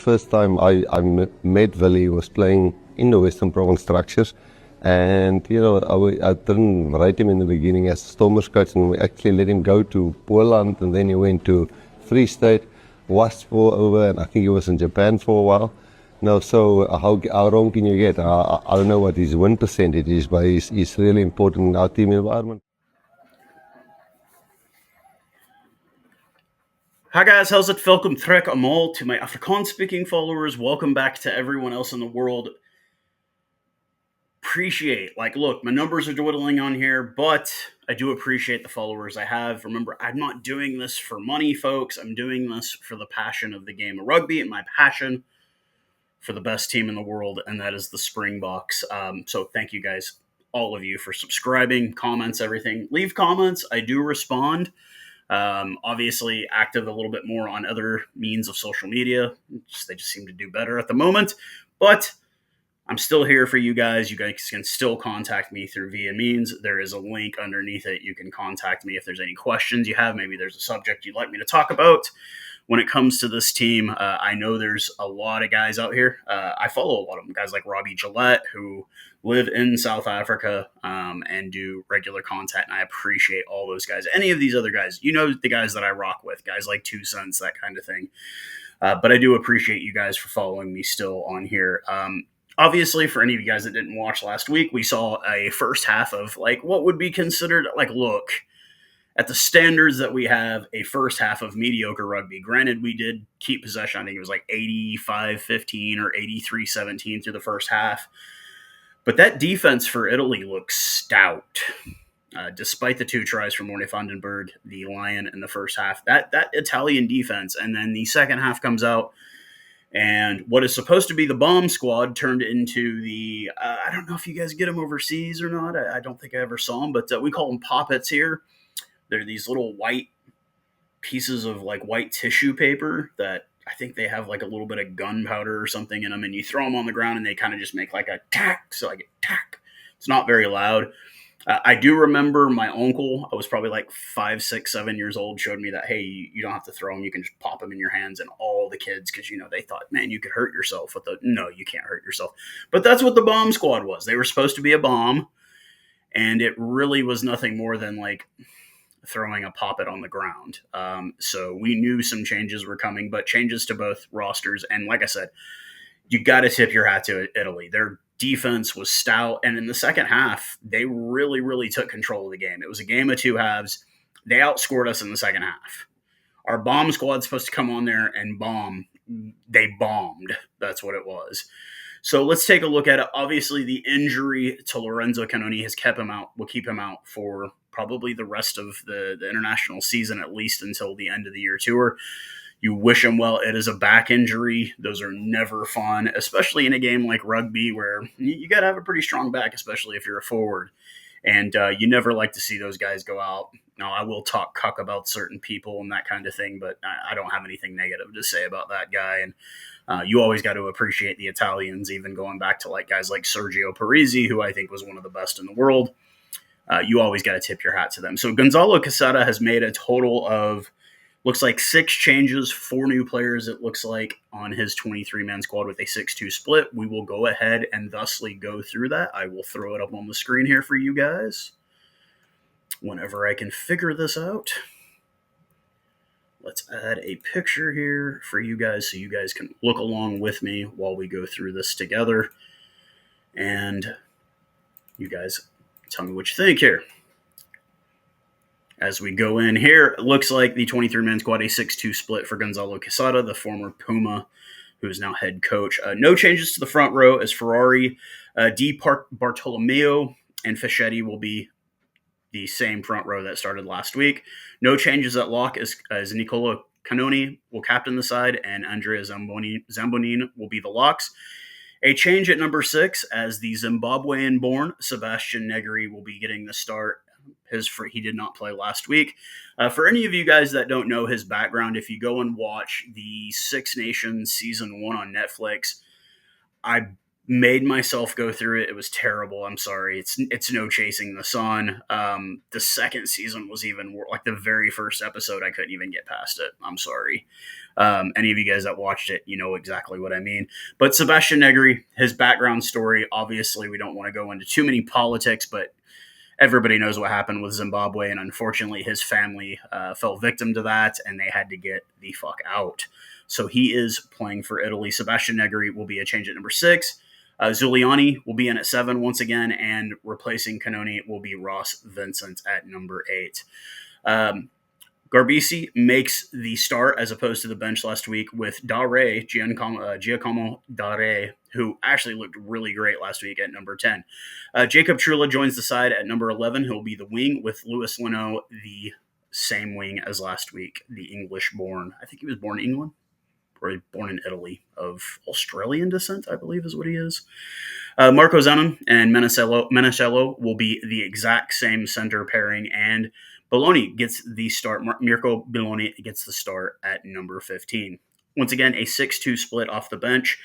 First time met Willie was playing in the Western Province structures. And, I didn't rate him in the beginning as Stormers coach, and we actually let him go to Poland, and then he went to Free State, was for over, and I think he was in Japan for a while. No, so how wrong can you get? I don't know what his win percentage is, but he's really important in our team environment. Hi guys, Howzit? Welcome terug allemaal to my Afrikaans speaking followers. Welcome back to everyone else in the world. Look, my numbers are dwindling on here, but I do appreciate the followers I have. Remember, I'm not doing this for money, folks. I'm doing this for the passion of the game of rugby and my passion for the best team in the world, and that is the Springboks. So thank you guys, all of you, for subscribing, comments, everything. Leave comments. I do respond. Obviously, active a little bit more on other means of social media. They just seem to do better at the moment. But I'm still here for you guys. You guys can still contact me through via means. There is a link underneath it. You can contact me if there's any questions you have. Maybe there's a subject you'd like me to talk about. When it comes to this team, I know there's a lot of guys out here. I follow a lot of them, guys like Robbie Gillette, who live in South Africa and do regular content, and I appreciate all those guys. Any of these other guys, the guys that I rock with, guys like 2 Cents, that kind of thing. But I do appreciate you guys for following me still on here. Obviously, for any of you guys that didn't watch last week, we saw a first half of what would be considered look, at the standards that we have, a first half of mediocre rugby. Granted, we did keep possession. I think it was 85-15 or 83-17 through the first half. But that defense for Italy looks stout. Despite the 2 tries from Morne Vandenberg, the Lion, in the first half. That Italian defense. And then the second half comes out, and what is supposed to be the bomb squad turned into the, I don't know if you guys get them overseas or not. I don't think I ever saw them, but we call them poppets here. They're these little white pieces of white tissue paper that I think they have a little bit of gunpowder or something in them, and you throw them on the ground and they kind of just make a tack. So tack. It's not very loud. I do remember my uncle, I was probably 5, 6, 7 years old, showed me that, hey, you don't have to throw them. You can just pop them in your hands. And all the kids, because, they thought, man, you could hurt yourself with no, you can't hurt yourself. But that's what the bomb squad was. They were supposed to be a bomb, and it really was nothing more than throwing a poppet on the ground. So we knew some changes were coming, but changes to both rosters. And like I said, you got to tip your hat to Italy. Their defense was stout. And in the second half, they really, really took control of the game. It was a game of 2 halves. They outscored us in the second half. Our bomb squad's supposed to come on there and bomb. They bombed. That's what it was. So let's take a look at it. Obviously, the injury to Lorenzo Canoni has kept him out. Will keep him out for probably the rest of the international season, at least until the end of the year tour. You wish him well. It is a back injury. Those are never fun, especially in a game like rugby where you got to have a pretty strong back, especially if you're a forward. And you never like to see those guys go out. Now, I will talk cuck about certain people and that kind of thing, but I don't have anything negative to say about that guy. And you always got to appreciate the Italians, even going back to guys like Sergio Parisi, who I think was one of the best in the world. You always got to tip your hat to them. So Gonzalo Casada has made a total of, looks like 6 changes, 4 new players, it looks like, on his 23-man squad with a 6-2 split. We will go ahead and thusly go through that. I will throw it up on the screen here for you guys whenever I can figure this out. Let's add a picture here for you guys so you guys can look along with me while we go through this together. And you guys tell me what you think here. As we go in here, it looks like the 23-man squad, a 6-2 split for Gonzalo Quesada, the former Puma, who is now head coach. No changes to the front row as Ferrari, Bartolomeo, and Fischetti will be the same front row that started last week. No changes at lock as Nicola Canoni will captain the side, and Andrea Zambonin will be the locks. A change at number 6 as the Zimbabwean-born Sebastian Negri will be getting the start. He did not play last week. For any of you guys that don't know his background, if you go and watch the Six Nations Season 1 on Netflix, I Made myself go through it. It was terrible. I'm sorry. It's no Chasing the Sun. The second season was even worse. Like the very first episode, I couldn't even get past it. I'm sorry. Any of you guys that watched it, you know exactly what I mean. But Sebastian Negri, his background story, obviously we don't want to go into too many politics, but everybody knows what happened with Zimbabwe, and unfortunately his family fell victim to that, and they had to get the fuck out. So he is playing for Italy. Sebastian Negri will be a change at number 6. Zuliani will be in at 7 once again, and replacing Canoni will be Ross Vincent at number 8. Garbisi makes the start as opposed to the bench last week with Dare, Giacomo Dare, who actually looked really great last week at number 10. Jacob Trula joins the side at number 11. He'll be the wing with Louis Leno, the same wing as last week, the English-born. I think he was born in England, or born in Italy, of Australian descent, I believe is what he is. Marco Zanon and Menesello will be the exact same center pairing, and Bologna gets the start. Mirko Bologna gets the start at number 15. Once again, a 6-2 split off the bench.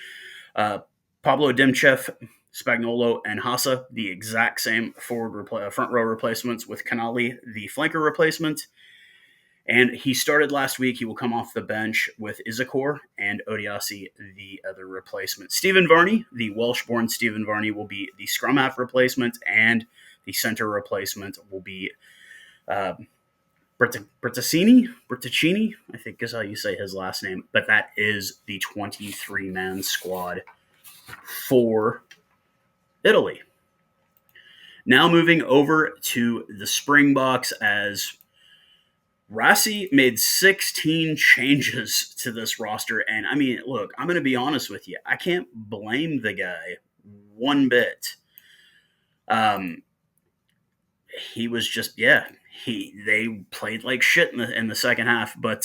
Pablo Demchev, Spagnolo, and Hassa, the exact same front row replacements, with Canali, the flanker replacement. And he started last week. He will come off the bench with Isakor and Odiasi, the other replacement. Stephen Varney, the Welsh-born Stephen Varney, will be the scrum half replacement, and the center replacement will be Bertaccini, I think is how you say his last name. But that is the 23-man squad for Italy. Now moving over to the Springboks, as Rassi made 16 changes to this roster. And I mean, look, I'm going to be honest with you. I can't blame the guy one bit. He was just, they played like shit in the second half. But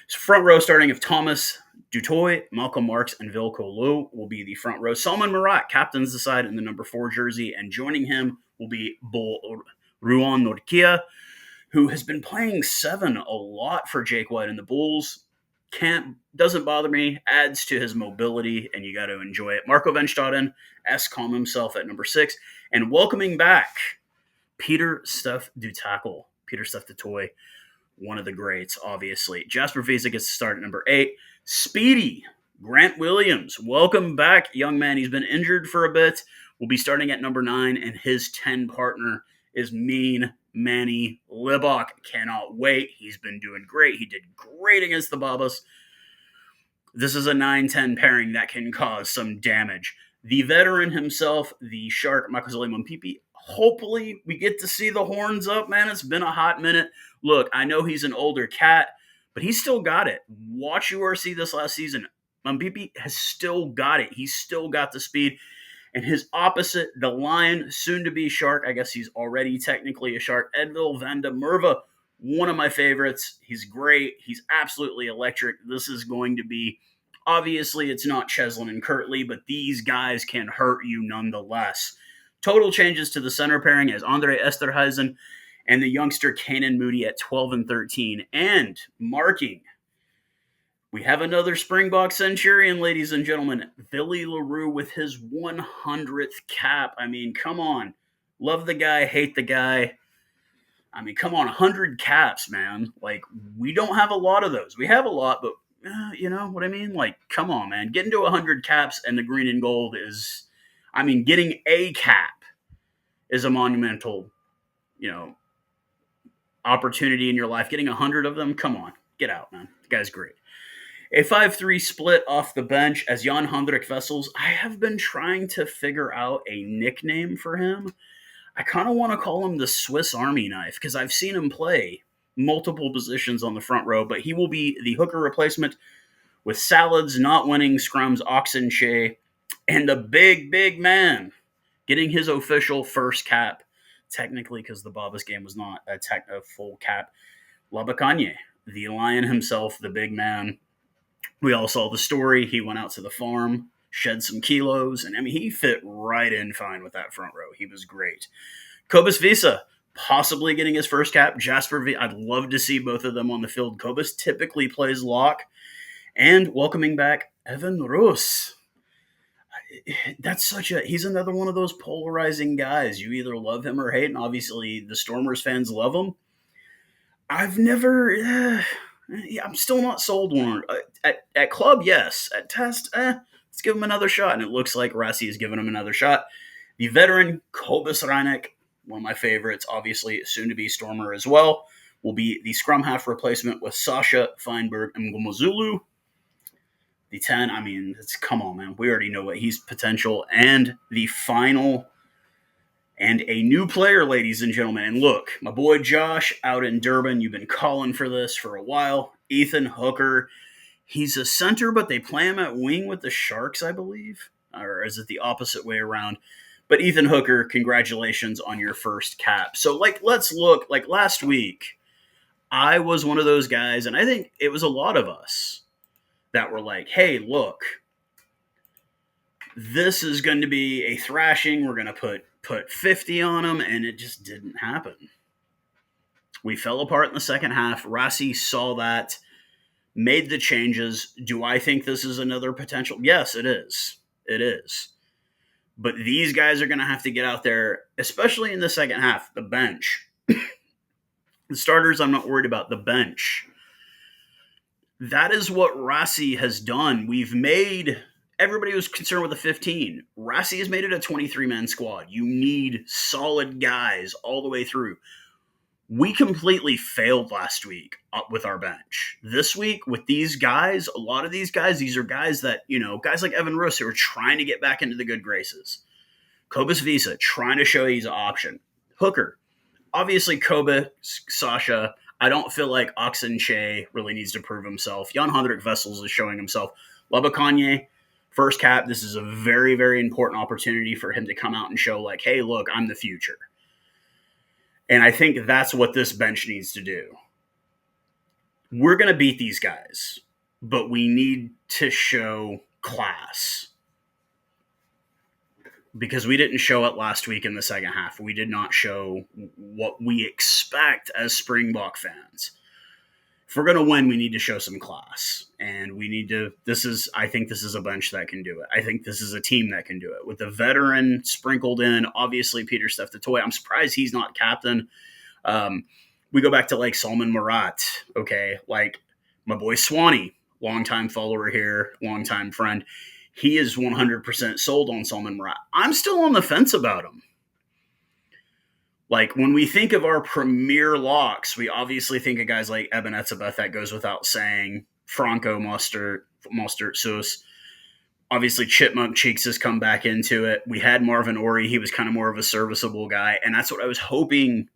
front row starting of Thomas Dutoy, Malcolm Marks, and Vilko Lu will be the front row. Salman Murat captains the side in the number 4 jersey, and joining him will be Ruan Norkia, who has been playing 7 a lot for Jake White and the Bulls. Doesn't bother me, adds to his mobility, and you got to enjoy it. Marco Venstaden, calm himself at number 6, and welcoming back Peter Steph Dutakel, Peter Steph Dutoy, one of the greats, obviously. Jasper Visa gets to start at number 8. Speedy Grant Williams, welcome back, young man. He's been injured for a bit. Will be starting at number 9, and his 10 partner is Mean Manny Libok. Cannot wait. He's been doing great. He did great against the Babas. This is a 9-10 pairing that can cause some damage. The veteran himself, the Shark, Makazole Mumpipi. Hopefully we get to see the horns up, man. It's been a hot minute. Look, I know he's an older cat, but he's still got it. Watch URC this last season. Mumpipi has still got it. He's still got the speed. And his opposite, the Lion, soon-to-be Shark, I guess he's already technically a Shark, Edville van der Merwe, one of my favorites. He's great. He's absolutely electric. This is going to be, obviously, it's not Cheslin and Kirtley, but these guys can hurt you nonetheless. Total changes to the center pairing as Andre Esterhuizen and the youngster Kanan Moody at 12 and 13. And marking, we have another Springbok Centurion, ladies and gentlemen. Willie LaRue with his 100th cap. I mean, come on. Love the guy, hate the guy. I mean, come on, 100 caps, man. Like, we don't have a lot of those. We have a lot, but you know what I mean? Like, come on, man. Getting to 100 caps and the green and gold is, I mean, getting a cap is a monumental, opportunity in your life. Getting 100 of them, come on. Get out, man. The guy's great. A 5-3 split off the bench as Jan Hendrik Vessels. I have been trying to figure out a nickname for him. I kind of want to call him the Swiss Army knife because I've seen him play multiple positions on the front row, but he will be the hooker replacement with Salads not winning scrums, Oxenshea, and the big man getting his official first cap, technically because the Babas game was not a full cap. Labakanye, the Lion himself, the big man. We all saw the story. He went out to the farm, shed some kilos, and I mean, he fit right in fine with that front row. He was great. Kobus Visa, possibly getting his first cap. I'd love to see both of them on the field. Kobus typically plays lock. And welcoming back Evan Roos. he's another one of those polarizing guys. You either love him or hate, and obviously the Stormers fans love him. I've never, I'm still not sold on at club. Yes, at test, let's give him another shot. And it looks like Rassi is giving him another shot. The veteran Kobus Reinek, one of my favorites, obviously soon to be Stormer as well, will be the scrum half replacement with Sasha Feinberg and Ngumazulu. The 10, I mean, come on, man. We already know what he's potential. And the final, and a new player, ladies and gentlemen. And look, my boy Josh out in Durban, you've been calling for this for a while. Ethan Hooker. He's a center, but they play him at wing with the Sharks, I believe. Or is it the opposite way around? But Ethan Hooker, congratulations on your first cap. So, let's look. Last week, I was one of those guys, and I think it was a lot of us that were like, hey, look, this is going to be a thrashing. We're going to put 50 on them, and it just didn't happen. We fell apart in the second half. Rassi saw that, made the changes. Do I think this is another potential? Yes, it is. It is. But these guys are going to have to get out there, especially in the second half, the bench. The starters, I'm not worried about. The bench. That is what Rassi has done. Everybody was concerned with the 15. Rassi has made it a 23-man squad. You need solid guys all the way through. We completely failed last week with our bench. This week, with these guys, a lot of these guys, these are guys that, guys like Evan Russ who are trying to get back into the good graces. Kobus Visa, trying to show he's an option. Hooker. Obviously, Kobe, Sasha. I don't feel like Oxenche really needs to prove himself. Jan-Hendrik Vessels is showing himself. Labakanye, first cap. This is a very, very important opportunity for him to come out and show hey, look, I'm the future. And I think that's what this bench needs to do. We're going to beat these guys, but we need to show class. Because we didn't show it last week in the second half. We did not show what we expect as Springbok fans. If we're going to win, we need to show some class. And we need to, I think this is a bench that can do it. I think this is a team that can do it. With the veteran sprinkled in, obviously Peter Steph-Toy. I'm surprised he's not captain. We go back to Salman Murat, okay? My boy Swanee, longtime follower here, longtime friend. He is 100% sold on Salman Murat. I'm still on the fence about him. When we think of our premier locks, we obviously think of guys like Eben Etzebeth, that goes without saying. Franco Mostert, Sus. Obviously, Chipmunk Cheeks has come back into it. We had Marvin Ori. He was kind of more of a serviceable guy. And that's what I was hoping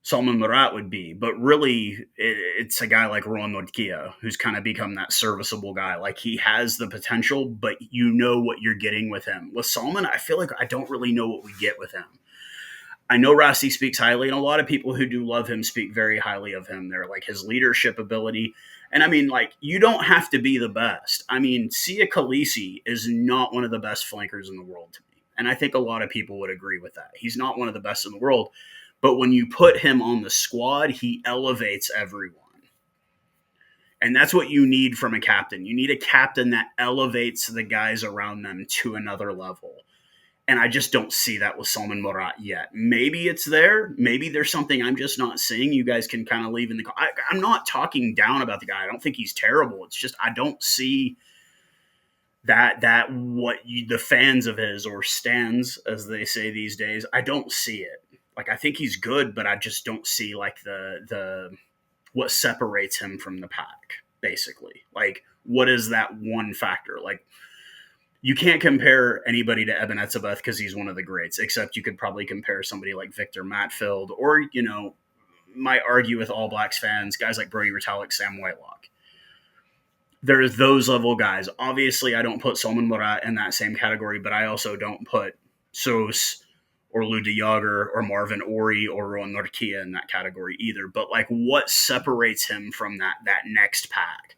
Salman Murat would be. But really, it's a guy like Rowan Nordkia, who's kind of become that serviceable guy. He has the potential, but you know what you're getting with him. With Salman, I feel like I don't really know what we get with him. I know Rassi speaks highly, and a lot of people who do love him speak very highly of him. They're his leadership ability. And I mean, you don't have to be the best. I mean, Sia Khaleesi is not one of the best flankers in the world to me. And I think a lot of people would agree with that. He's not one of the best in the world. But when you put him on the squad, he elevates everyone. And that's what you need from a captain. You need a captain that elevates the guys around them to another level. And I just don't see that with Salman Murat yet. Maybe it's there. Maybe there's something I'm just not seeing. You guys can kind of leave in the... I'm not talking down about the guy. I don't think he's terrible. It's just I don't see the fans of his, or stands, as they say these days, I don't see it. I think he's good, but I just don't see the what separates him from the pack, basically. What is that one factor? You can't compare anybody to Eben Etzebeth because he's one of the greats, except you could probably compare somebody like Victor Matfield, or, might argue with All Blacks fans, guys like Brody Retallick, Sam Whitelock. There's those level guys. Obviously, I don't put Salman Murat in that same category, but I also don't put Sos or Lou de Jager or Marvin Ori or Rowan Nordkia in that category either. But what separates him from that next pack?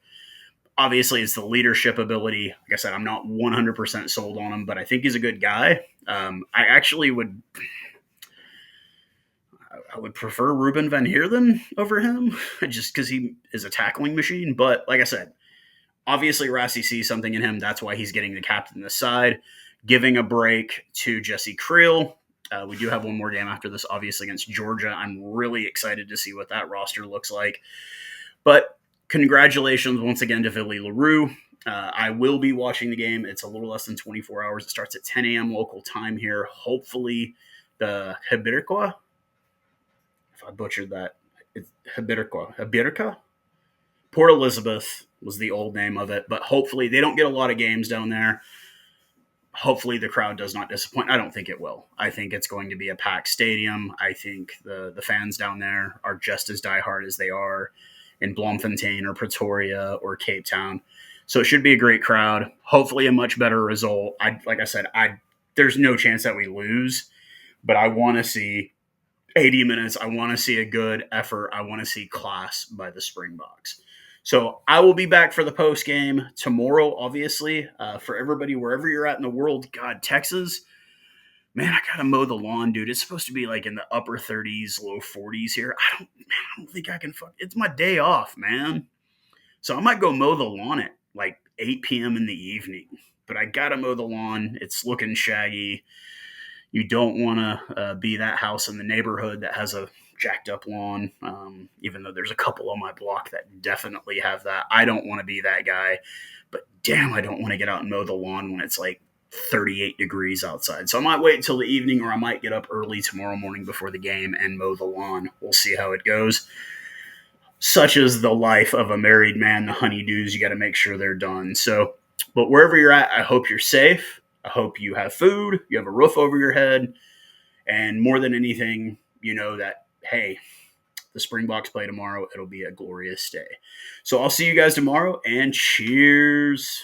Obviously, it's the leadership ability. Like I said, I'm not 100% sold on him, but I think he's a good guy. I actually would prefer Ruben Van Heerden over him, just because he is a tackling machine. But like I said, Obviously, Rassi sees something in him. That's why he's getting the captain this side, giving a break to Jesse Creel. We do have one more game after this, obviously, against Georgia. I'm really excited to see what that roster looks like. But congratulations once again to Willie LaRue. I will be watching the game. It's a little less than 24 hours. It starts at 10 a.m. local time here. Hopefully, the Hibirqua, if I butchered that, it's Hibirqa? Port Elizabeth was the old name of it, but hopefully they don't get a lot of games down there. Hopefully the crowd does not disappoint. I don't think it will. I think it's going to be a packed stadium. I think the fans down there are just as diehard as they are in Bloemfontein or Pretoria or Cape Town. So it should be a great crowd. Hopefully a much better result. Like I said, there's no chance that we lose, but I want to see 80 minutes. I want to see a good effort. I want to see class by the Springboks. So I will be back for the post game tomorrow, obviously. For everybody, wherever you're at in the world, God, Texas, man, I gotta mow the lawn, dude. It's supposed to be like in the upper 30s, low 40s here. I don't think I can It's my day off, man. So I might go mow the lawn at like 8 p.m. in the evening. But I gotta mow the lawn. It's looking shaggy. You don't want to be that house in the neighborhood that has a jacked up lawn, even though there's a couple on my block that definitely have that. I don't want to be that guy, but damn, I don't want to get out and mow the lawn when it's like 38 degrees outside. So I might wait until the evening, or I might get up early tomorrow morning before the game and mow the lawn. We'll see how it goes. Such is the life of a married man, the honeydews, you got to make sure they're done. So, but wherever you're at, I hope you're safe. I hope you have food, you have a roof over your head, and more than anything, you know that, hey, the Springboks play tomorrow. It'll be a glorious day. So I'll see you guys tomorrow, and cheers.